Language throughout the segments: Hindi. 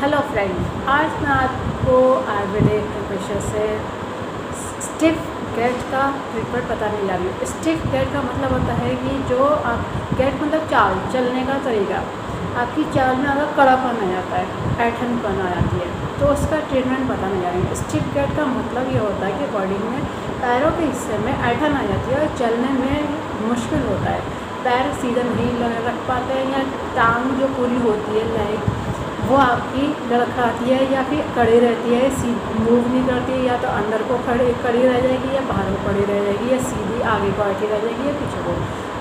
हेलो फ्रेंड्स, आज मैं आपको आयुर्वेदिक प्रोफेसर से स्टिफ गैट का ट्रीटमेंट बताने जा रही हूँ। स्टिफ गैट का मतलब होता है कि जो आप गैट मतलब चाल चलने का तरीका, आपकी चाल में अगर कड़ापन आ जाता है, ऐंठनपन आ जाती है, तो उसका ट्रीटमेंट बताने जा रही हूँ। स्टिफ गैट का मतलब ये होता है कि बॉडी में पैरों के हिस्से में ऐंठन आ जाती है और चलने में मुश्किल होता है, पैर सीधा नहीं रख पाते हैं या टांग जो पूरी होती है लाइक वो आपकी लड़खड़ाती है या फिर कड़ी रहती है, मूव नहीं करती है, या तो अंदर को कड़ी रह जाएगी या बाहर को कड़ी रह जाएगी या सीधी आगे को आती रह जाएगी या पीछे को।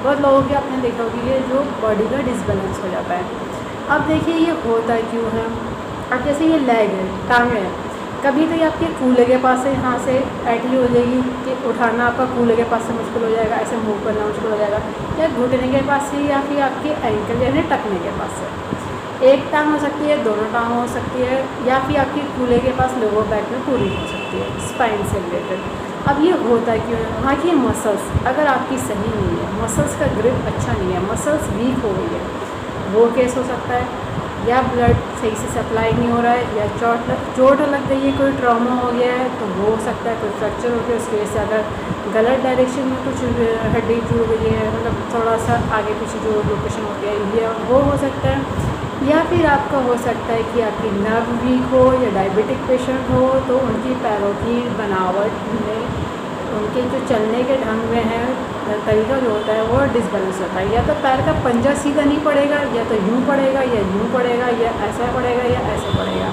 बहुत लोगों के आपने देखा होगी ये जो बॉडी का डिसबैलेंस हो जाता है। अब देखिए ये होता क्यों है। अब जैसे ये लेग है, टांग है, कभी तो ये आपके कूल्हे के पास से यहाँ से ऐठी हो जाएगी कि उठाना आपका कूल्हे के पास से मुश्किल हो जाएगा, ऐसे मूव करना मुश्किल हो जाएगा, या घुटने के पास से या फिर आपके एंकल यानी टकने के पास से। एक टांग हो सकती है, दोनों टांग हो सकती है, या फिर आपकी कूल्हे के पास लोअर बैक में पूरी हो सकती है स्पाइन से रिलेटेड। अब ये होता है क्यों है, वहाँ की मसल्स अगर आपकी सही नहीं है, मसल्स का ग्रिप अच्छा नहीं है, मसल्स वीक हो गई है, वो केस हो सकता है। या ब्लड सही से सप्लाई नहीं हो रहा है, या चोट लग गई है, कोई ट्रॉमा हो गया है, तो वो हो सकता है। कोई फ्रैक्चर हो गया, उसकी वजह से अगर गलत डायरेक्शन में कुछ हड्डी जुड़ गई है, मतलब थोड़ा सा आगे पीछे जो लोकेशन हो गया है, ये वो हो सकता है। या फिर आपका हो सकता है कि आपकी नर्व वीक हो या डायबिटिक पेशेंट हो, तो उनकी पैरों की बनावट में, उनके जो चलने के ढंग में है तरीका जो होता है वो डिसबैलेंस होता है। या तो पैर का पंजा सीधा नहीं पड़ेगा, या तो यूँ पड़ेगा या यूँ पड़ेगा, या ऐसा पड़ेगा या ऐसे पड़ेगा।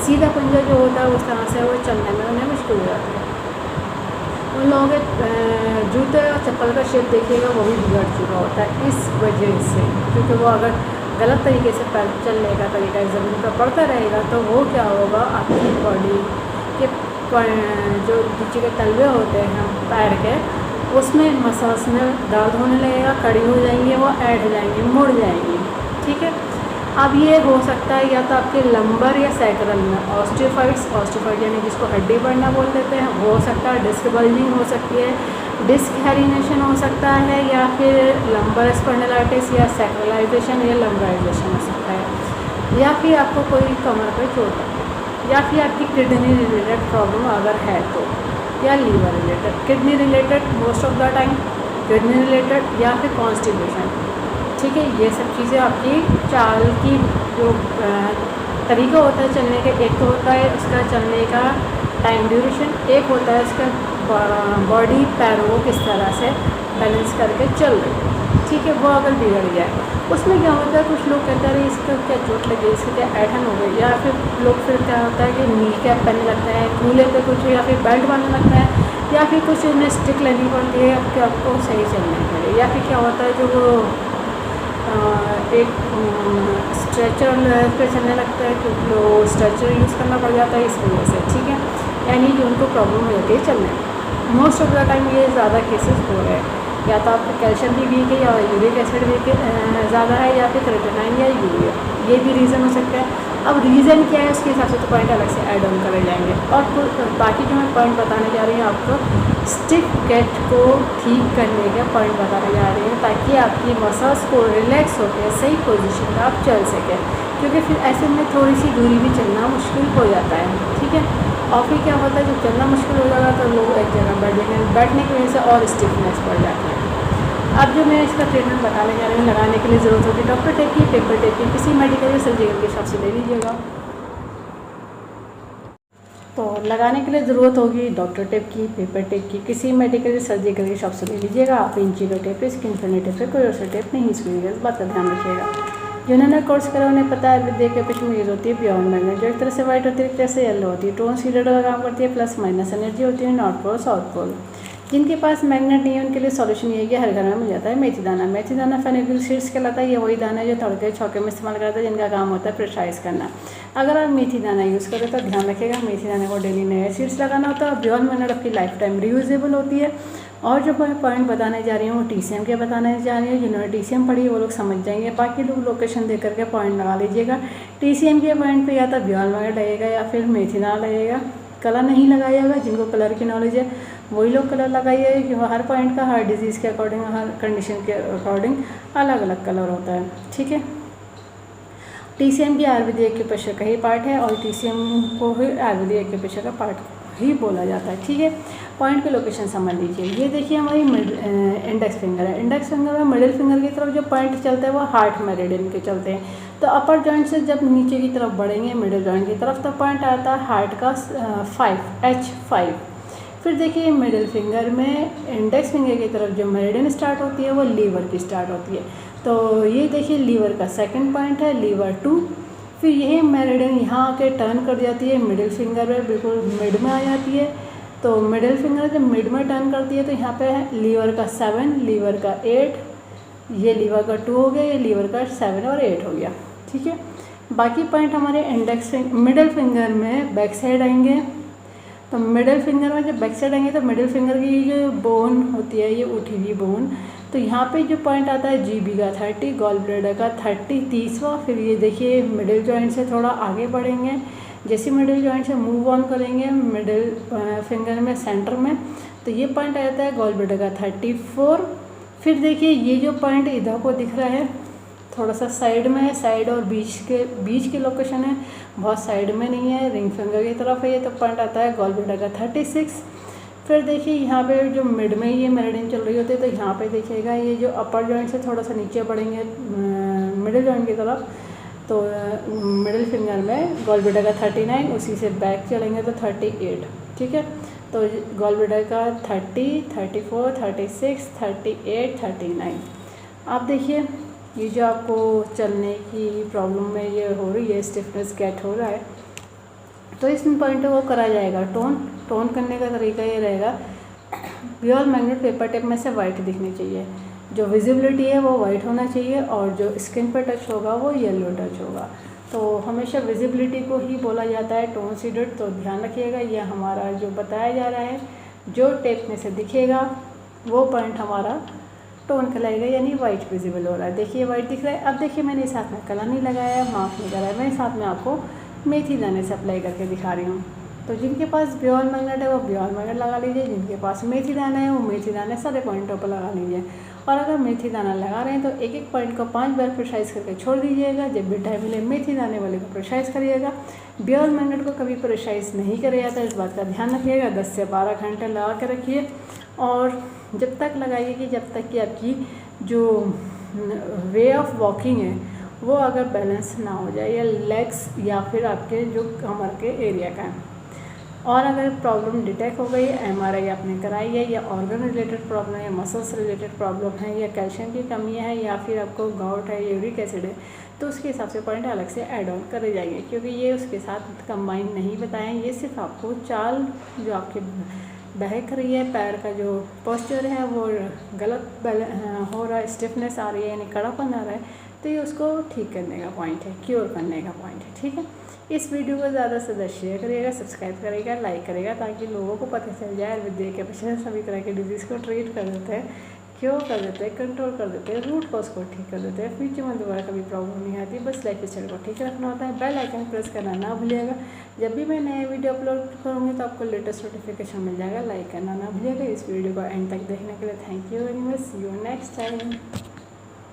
सीधा पंजा जो होता है उस तरह से वो चलने में उन्हें मुश्किल हो जाती है। उन लोगों के जूते और चप्पल का शेप देखिएगा, वो भी बिगड़ चुका होता है इस वजह से, क्योंकि वो अगर गलत तरीके से पैर चलने का तरीका ज़मीन पर पड़ता रहेगा तो वो क्या होगा, आपकी बॉडी के जो नीचे के तलवे होते हैं पैर के, उसमें मसल्स में दर्द होने लगेगा, कड़ी हो जाएंगी, वो ऐड जाएंगी, मुड़ जाएंगी। ठीक है। अब ये हो सकता है या तो आपके लंबर या सैक्रल में ऑस्टियोफाइट्स यानी जिसको हड्डी बढ़ना बोल देते हैं, वो हो सकता है। डिस्क बल्जिंग हो सकती है, डिस्क हेरिनेशन हो सकता है, या फिर लंबर स्पॉन्डिलाइटिस या सैक्रलाइजेशन या लंबराइजेशन हो सकता है, या फिर आपको कोई कमर पर चोट है, या फिर आपकी किडनी रिलेटेड प्रॉब्लम अगर है तो, या liver related. Kidney related most of the time kidney related, या फिर कॉन्स्टिपेशन। ठीक है, ये सब चीज़ें आपकी चाल की जो तरीका होता है चलने का, एक तो होता है उसका चलने का टाइम ड्यूरेशन, एक होता है उसका बॉडी पैरों को किस तरह से बैलेंस करके चल रही है। ठीक है, वो अगर बिगड़ जाए उसमें क्या होता है, कुछ लोग कहते हैं इसका क्या चोट लगी, इसकी क्या ऐठन हो गई, या फिर लोग फिर क्या होता है कि नी कैप पहनने लगता है, कूल्हे पे कुछ, या फिर बेल्ट बांधने लगता है, या फिर कुछ उन्हें स्टिक लेनी पड़ती है कि आपको सही चलने के लिए। या फिर क्या होता है जो वो एक स्ट्रेचर पे चलने लगता है, क्योंकि वो स्ट्रेचर यूज़ करना पड़ जाता है इस वजह से। ठीक है, यानी कि उनको प्रॉब्लम हो जाती है चलने में। मोस्ट ऑफ द टाइम ये ज़्यादा केसेस हो रहे हैं, या तो आपका कैल्शियम भी वीक है, या यूरिक एसिड वीक ज़्यादा है, या फिर क्रेटिनाइन या यूरिया, ये भी रीज़न हो सकता है। अब रीज़न क्या है उसके हिसाब से तो पॉइंट अलग से ऐड ऑन करे जाएंगे। और बाकी जो मैं पॉइंट बताने जा रही हूँ आपको स्टिफ गैट को ठीक करने का पॉइंट बताने जा रही हूँ, ताकि आपकी मसल्स को रिलैक्स होकर सही पोजीशन में आप चल सकें, क्योंकि फिर ऐसे में थोड़ी सी दूरी भी चलना मुश्किल हो जाता है। ठीक है, और फिर क्या होता है जब चलना मुश्किल हो जाएगा तो लोग एक जगह बैठने की वजह से और स्टिफनेस बढ़ जाती है। अब जो मैं इसका ट्रीटमेंट बताने जा रही हूँ, लगाने के लिए ज़रूरत होगी डॉक्टर टेप की, पेपर टेप की, किसी मेडिकल या सर्जिकल के शॉप से ले लीजिएगा। तो लगाने के लिए ज़रूरत होगी डॉक्टर टेप की, पेपर टेप की, किसी मेडिकल या सर्जिकल के शॉप से ले लीजिएगा। आप इंची का टेप, स्किन फ्रेंडली टेप, कोई और सा टेप नहीं छुइएगा, इस बात का ध्यान रखिएगा। जिन्होंने कोर्स करा उन्हें पता है विद्या के कुछ में यूज़ होती है बियॉन्ड मैग्नेट, जो एक तरह से वाइट होती है, एक तरह से येलो होती है, टोन सीडर का काम करती है, प्लस माइनस एनर्जी होती है, नॉर्थ पोल साउथ पोल। जिनके पास मैग्नेट नहीं है उनके लिए सॉल्यूशन ये है कि हर घर में मिल जाता है मेथी दाना। मेथी दाना फेनुग्रीक सीड्स कहलाता है, ये वही दाना है जो तड़के छौके में इस्तेमाल करता है, जिनका काम होता है प्रेशराइज करना। अगर आप मेथी दाना यूज़ करें तो ध्यान रखिएगा मेथी दाने को डेली नए सीड्स लगाना होता है। बियॉन्ड मैग्नेट आपकी लाइफ टाइम रीयूजेबल होती है। और जो मैं पॉइंट बताने जा रही हूँ वो TCM के बताने जा रही हूँ। जिन्होंने TCM पढ़ी है वो लोग समझ जाएंगे, बाकी लोग लोकेशन देख करके पॉइंट लगा लीजिएगा। TCM के पॉइंट पे या तो बियॉन्ड मैग्नेट लगेगा या फिर मेथी दाना लगेगा। कलर नहीं लगाइएगा, जिनको कलर की नॉलेज है वही लोग कलर लगाइए, कि हर पॉइंट का हर डिजीज़ के अकॉर्डिंग, हर कंडीशन के अकॉर्डिंग अलग अलग कलर होता है। ठीक है, TCM भी आयुर्वेदिक एक्यूप्रेशर का ही पार्ट है और TCM को ही आयुर्वेदिक एक्यूप्रेशर का पार्ट ही बोला जाता है। ठीक है, पॉइंट की लोकेशन समझ लीजिए। ये देखिए हमारी इंडेक्स फिंगर है। इंडेक्स फिंगर में मिडिल फिंगर की तरफ जो पॉइंट चलते हैं वो हार्ट मेरिडियन के चलते हैं। तो अपर जॉइंट से जब नीचे की तरफ बढ़ेंगे मिडिल जॉइंट की तरफ तो पॉइंट आता है हार्ट का 5H5। फिर देखिए मिडिल फिंगर में इंडेक्स फिंगर की तरफ जो मेरिडियन स्टार्ट होती है वो लीवर की स्टार्ट होती है। तो ये देखिए लीवर का सेकंड पॉइंट है, लीवर 2। फिर यही मेरिडियन यहाँ आके टर्न कर जाती है मिडिल फिंगर में, बिल्कुल मिड में आ जाती है। तो मिडिल फिंगर जब मिड में टर्न करती है तो यहाँ पे है लीवर का 7, लीवर का 8, ये लीवर का 2 हो गया, ये लीवर का 7 और 8 हो गया। ठीक है, बाकी पॉइंट हमारे मिडिल फिंगर में बैक साइड आएंगे। तो मिडिल फिंगर में जब बैक साइड आएंगे तो मिडिल फिंगर की जो बोन होती है ये उठी हुई बोन, तो यहाँ पे जो पॉइंट आता है GB का 30, गॉल ब्लैडर का 30 तीसवा। फिर ये देखिए मिडिल जॉइंट से थोड़ा आगे बढ़ेंगे, जैसे मिडिल जॉइंट से मूव ऑन करेंगे मिडिल फिंगर में सेंटर में तो ये पॉइंट आ जाता है गॉल ब्लैडर का 34। फिर देखिए ये जो पॉइंट इधर को दिख रहा है थोड़ा सा साइड में है, साइड और बीच की लोकेशन है, बहुत साइड में नहीं है, रिंग फिंगर की तरफ है ये, तो पॉइंट आता है गॉल ब्लैडर का 36। फिर देखिए यहाँ पे जो मिड में ये मेरिडियन चल रही होती है तो यहाँ पे देखिएगा ये जो अपर जॉइंट से थोड़ा सा नीचे बढ़ेंगे मिडिल जॉइंट की तरफ तो मिडिल फिंगर में गॉल ब्लैडर का 39, उसी से बैक चलेंगे तो 38। ठीक है, तो गॉल ब्लैडर का 30, 34, 36, 38, 39। आप देखिए ये जो आपको चलने की प्रॉब्लम में ये हो रही है, स्टिफनेस गेट हो रहा है, तो इस पॉइंट को करा जाएगा टोन करने का तरीका ये रहेगा, प्योर मैग्नेट पेपर टेप में से वाइट दिखनी चाहिए, जो विजिबिलिटी है वो वाइट होना चाहिए और जो स्किन पर टच होगा वो येलो टच होगा। तो हमेशा विजिबिलिटी को ही बोला जाता है टोन सीडेड, तो ध्यान रखिएगा। ये हमारा जो बताया जा रहा है जो टेप में से दिखेगा वो पॉइंट हमारा टोन कहलाएगा, यानी वाइट विजिबल हो रहा है। देखिए वाइट दिख रहा है। अब देखिए मैंने इस हाथ में कलर नहीं लगाया है, मार्क नहीं करा है, मैं इस हाथ में आपको मेथी दाने से अप्लाई करके दिखा रही हूँ। तो जिनके पास ब्योर मैग्नेट है वो ब्योर मैग्नेट लगा लीजिए, जिनके पास मेथी दाना है वो मेथी दाने सारे पॉइंटों पर लगा लीजिए। और अगर मेथी दाना लगा रहे हैं तो एक एक पॉइंट को 5 बार प्रेसाइज करके छोड़ दीजिएगा। जब भी टाइम मिले मेथी दाने वाले को प्रेसाइज करिएगा। ब्योर मैग्नेट को कभी प्रेसाइज नहीं करा जाता, इस बात का ध्यान रखिएगा। 10 से 12 घंटे लगा के रखिए और जब तक लगाइए कि जब तक कि आपकी जो वे ऑफ वॉकिंग है वो अगर बैलेंस ना हो जाए, या लेग्स या फिर आपके जो कमर के एरिया का है। और अगर प्रॉब्लम डिटेक्ट हो गई, MRI आपने कराई है, या ऑर्गन रिलेटेड प्रॉब्लम है, या मसल्स रिलेटेड प्रॉब्लम है, या कैल्शियम की कमी है, या फिर आपको गाउट है, यूरिक एसिड है, तो उसके हिसाब से पॉइंट अलग से ऐड ऑन करे जाएंगे, क्योंकि ये उसके साथ कंबाइन नहीं बताएं। ये सिर्फ आपको चाल जो आपके बहक रही है, पैर का जो पोस्चर है वो गलत हो रहा है, स्टिफनेस आ रही है यानी कड़ापन आ रहा है, तो ये उसको ठीक करने का पॉइंट है, क्योर करने का पॉइंट है। ठीक है, इस वीडियो को ज़्यादा से ज़्यादा शेयर करिएगा, सब्सक्राइब करिएगा, लाइक करिएगा, ताकि लोगों को पता चल जाए आयुर्वेदिक के पेशेंट सभी तरह के डिजीज़ को ट्रीट कर देते हैं, क्योर कर देते हैं, कंट्रोल कर देते हैं, रूट कॉज को ठीक कर देते हैं, फ्यूचर में दोबारा कभी प्रॉब्लम नहीं आती। बस लाइफ स्टाइल को ठीक रखना होता है। बेल आइकन प्रेस करना ना भूलिएगा। जब भी मैं नए वीडियो अपलोड करूँगी तो आपको लेटेस्ट नोटिफिकेशन मिल जाएगा। लाइक करना ना भूलिएगा। इस वीडियो को एंड तक देखने के लिए thank you very much. See you next time.